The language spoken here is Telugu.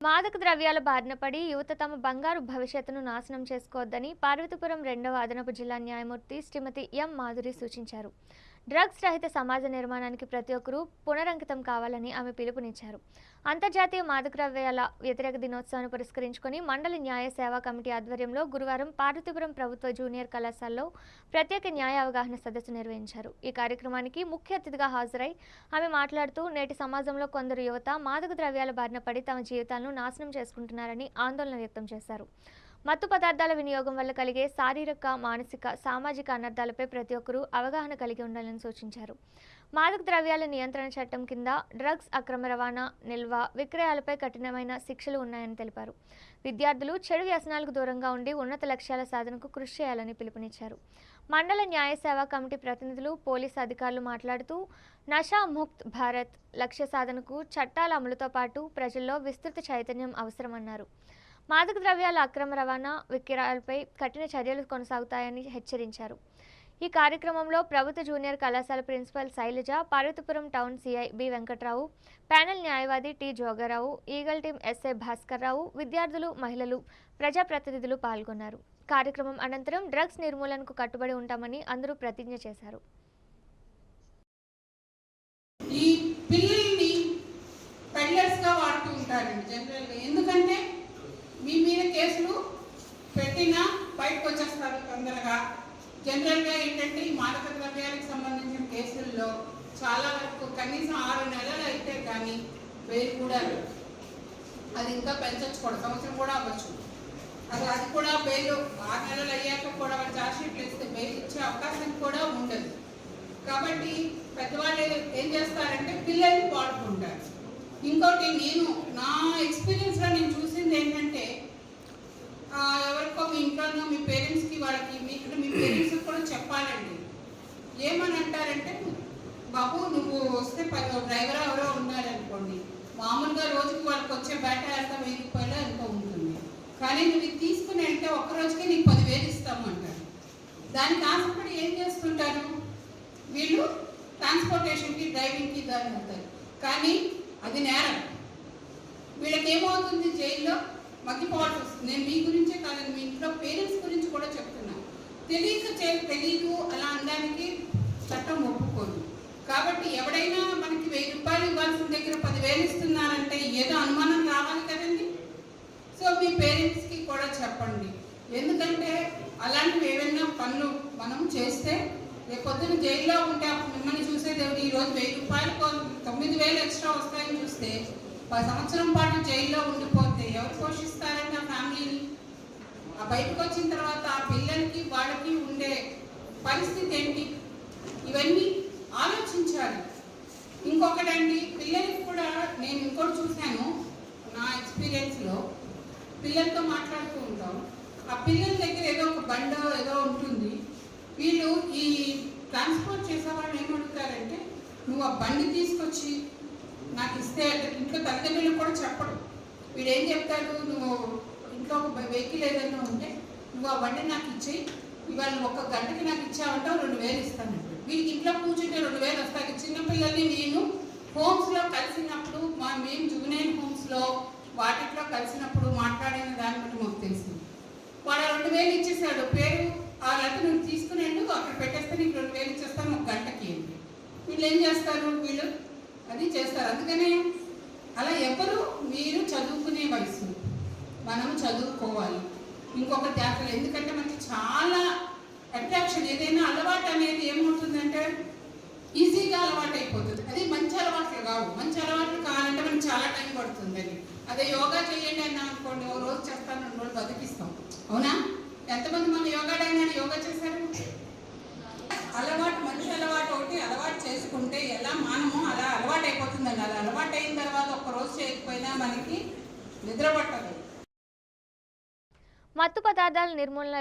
మాదక ద్రవ్యాల బారిన పడి యువత తమ బంగారు భవిష్యత్తును నాశనం చేసుకోవద్దని పార్వతీపురం 2వ అదనపు జిల్లా న్యాయమూర్తి శ్రీమతి ఎం మాధురి సూచించారు. డ్రగ్స్ రహిత సమాజ నిర్మాణానికి ప్రతి ఒక్కరూ పునరంకితం కావాలని ఆమె పిలుపునిచ్చారు. అంతర్జాతీయ మాదక ద్రవ్యాల వ్యతిరేక దినోత్సవాన్ని పురస్కరించుకొని మండలి న్యాయ సేవా కమిటీ ఆధ్వర్యంలో గురువారం పార్వతీపురం ప్రభుత్వ జూనియర్ కళాశాలలో ప్రత్యేక న్యాయ అవగాహన సదస్సు నిర్వహించారు. ఈ కార్యక్రమానికి ముఖ్య అతిథిగా హాజరై ఆమె మాట్లాడుతూ నేటి సమాజంలో కొందరు యువత మాదక ద్రవ్యాల బారిన పడి తమ జీవితాలను నాశనం చేసుకుంటున్నారని ఆందోళన వ్యక్తం చేశారు. మత్తు పదార్థాల వినియోగం వల్ల కలిగే శారీరక, మానసిక, సామాజిక అనర్థాలపై ప్రతి ఒక్కరూ అవగాహన కలిగి ఉండాలని సూచించారు. మాదక ద్రవ్యాల నియంత్రణ చట్టం కింద డ్రగ్స్ అక్రమ రవాణా, నిల్వ, విక్రయాలపై కఠినమైన శిక్షలు ఉన్నాయని తెలిపారు. విద్యార్థులు చెడు వ్యసనాలకు దూరంగా ఉండి ఉన్నత లక్ష్యాల సాధనకు కృషి చేయాలని పిలుపునిచ్చారు. మండల న్యాయ సేవా కమిటీ ప్రతినిధులు, పోలీసు అధికారులు మాట్లాడుతూ నషా ముక్త్ భారత్ లక్ష్య సాధనకు చట్టాల అమలుతో పాటు ప్రజల్లో విస్తృత చైతన్యం అవసరమన్నారు. మాదక ద్రవ్యాల అక్రమ రవాణా, విక్రయాలపై కఠిన చర్యలు కొనసాగుతాయని హెచ్చరించారు. ఈ కార్యక్రమంలో ప్రభుత్వ జూనియర్ కళాశాల principal Shailaja, Parvathipuram town CI B Venkatrao, panel న్యాయవాది T Jogarao, eagle team SI Bhaskarrao, విద్యార్థులు, మహిళలు, ప్రజాప్రతినిధులు పాల్గొన్నారు. కార్యక్రమం అనంతరం డ్రగ్స్ నిర్మూలనకు కట్టుబడి ఉంటామని అందరూ ప్రతిజ్ఞ చేశారు. ఈ పిల్లల్ని పెడ్లర్స్గా వాడుతూ ఉంటారండి జనరల్గా. ఎందుకంటే మీ మీద కేసులు పెట్టినా బయటకు వచ్చేస్తారు తొందరగా. జనరల్గా ఏంటంటే ఈ మాదక ద్రవ్యాలకు సంబంధించిన కేసుల్లో చాలా వరకు కనీసం 6 నెలలు అయితే కానీ బెయిల్ కూడా అది ఇంకా పెంచవచ్చు కూడా, సంవత్సరం కూడా అవ్వచ్చు. అది కూడా బెయిల్ 6 నెలలు అయ్యాక కూడా వాళ్ళు ఛార్జ్షీట్లు ఇస్తే బెయిల్ ఇచ్చే అవకాశం కూడా ఉండదు. కాబట్టి పెద్దవాళ్ళు ఏం చేస్తారంటే పిల్లల్ని వాడుకుంటారు. ఇంకోటి, నేను నా ఎక్స్పీరియన్స్లో నేను చూసింది ఏంటంటే, ఎవరికో మీ ఇంట్లోనో మీ పేరెంట్స్కి వాళ్ళకి మీ పేరెంట్స్కి కూడా చెప్పాలండి. ఏమని అంటారంటే, బాబు నువ్వు వస్తే డ్రైవర్ ఎవరో ఉన్నారనుకోండి, మామూలుగా రోజుకి వాళ్ళకి వచ్చే బయట ఎంత 1000 రూపాయలు ఎంతో ఉంటుంది. కానీ నువ్వు ఇది తీసుకుని వెళ్తే ఒక్కరోజుకే నీకు 10,000 ఇస్తాము అంటారు. దానికి ఆశపడి ఏం చేస్తుంటారు వీళ్ళు, ట్రాన్స్పోర్టేషన్కి, డ్రైవింగ్కి దాన్ని అవుతారు. కానీ అది నేరం. వీళ్ళకి ఏమవుతుంది, జైల్లో మగ్గిపోవాల్సి వస్తుంది. నేను మీ గురించే కాదని మీ ఇంట్లో పేరెంట్స్ గురించి కూడా చెప్తున్నా. తెలీదు అలా అనడానికి చట్టం ఒప్పుకోదు. కాబట్టి ఎవడైనా మనకి 1000 రూపాయలు ఇవ్వాల్సిన దగ్గర 10,000 ఇస్తున్నారంటే ఏదో అనుమానం రావాలి కదండి. సో మీ పేరెంట్స్కి కూడా చెప్పండి. ఎందుకంటే అలాంటివి ఏవైనా పనులు మనం చేస్తే రేపొద్దున జైల్లో ఉంటే అప్పుడు మిమ్మల్ని చూసేదేవిడు. ఈరోజు 1000 రూపాయలు 9,000 ఎక్స్ట్రా వస్తాయని చూస్తే 10 సంవత్సరం పాటు జైల్లో ఉండిపోతే ఎవరు పోషిస్తారండి ఆ ఫ్యామిలీని? ఆ బయటకు వచ్చిన తర్వాత ఆ పిల్లలకి వాళ్ళకి ఉండే పరిస్థితి ఏంటి? ఇవన్నీ ఆలోచించాలి. ఇంకొకటండి, పిల్లలకి కూడా నేను ఇంకోటి చూశాను నా ఎక్స్పీరియన్స్లో. పిల్లలతో మాట్లాడుతూ ఉంటాం. ఆ పిల్లల దగ్గర ఏదో ఒక బండో ఏదో ఉంటుంది. వీళ్ళు ఈ ట్రాన్స్పోర్ట్ చేసేవాళ్ళు ఏమడుగుతారంటే, నువ్వు ఆ బండి తీసుకొచ్చి నాకు ఇస్తే, ఇంట్లో తల్లిదండ్రులకు కూడా చెప్పడు. వీడు ఏం చెప్తాడు, నువ్వు ఇంట్లో ఒక వెహికల్ ఏదైనా ఉంటే నువ్వు ఆ బండి నాకు ఇచ్చేయి, ఇవాళ 1 గంటకి నాకు ఇచ్చావంటావు 2,000 ఇస్తానంటాడు. వీడికి ఇంట్లో కూర్చుంటే 2,000 వస్తాయి. చిన్నపిల్లల్ని నేను హోమ్స్లో కలిసినప్పుడు, మేము జూనియర్ హోమ్స్లో వాటిలో కలిసినప్పుడు మాట్లాడిన దాన్ని బట్టి మాకు తెలిసింది. వాడు 2,000 ఇచ్చేసాడు. పేరు ఆ లెక్క నువ్వు తీసుకుని అక్కడ పెట్టేస్తే నీకు 2,000 ఇచ్చేస్తాను 1 గంటకి. వీళ్ళు ఏం చేస్తారు, వీళ్ళు అది చేస్తారు. అందుకనే అలా ఎవరు, మీరు చదువుకునే వయసు, మనం చదువుకోవాలి. ఇంకొకటి అసలు, ఎందుకంటే మనకి చాలా అట్రాక్షన్, ఏదైనా అలవాటు అనేది ఏమవుతుందంటే ఈజీగా అలవాటు అయిపోతుంది. అది మంచి అలవాట్లు కావు. మంచి అలవాట్లు కావాలంటే మనకి చాలా టైం పడుతుంది. అది అదే యోగా చేయండి అన్నా అనుకోండి, 1 రోజు చేస్తాను 2 రోజులు బతికిస్తాం. అవునా? ఎంతమంది మన యోగా యోగా చేశారు? అలవాటు, మంచి అలవాటు ఒకటి అలవాటు చేసుకుంటే ఎలా మనము అలా అలవాటు అయిపోతుందండి. అలా అలవాటు అయిన తర్వాత 1 రోజు చేయకపోయినా మనకి నిద్ర పట్టదు. మత్తు పదార్థాల నిర్మూలన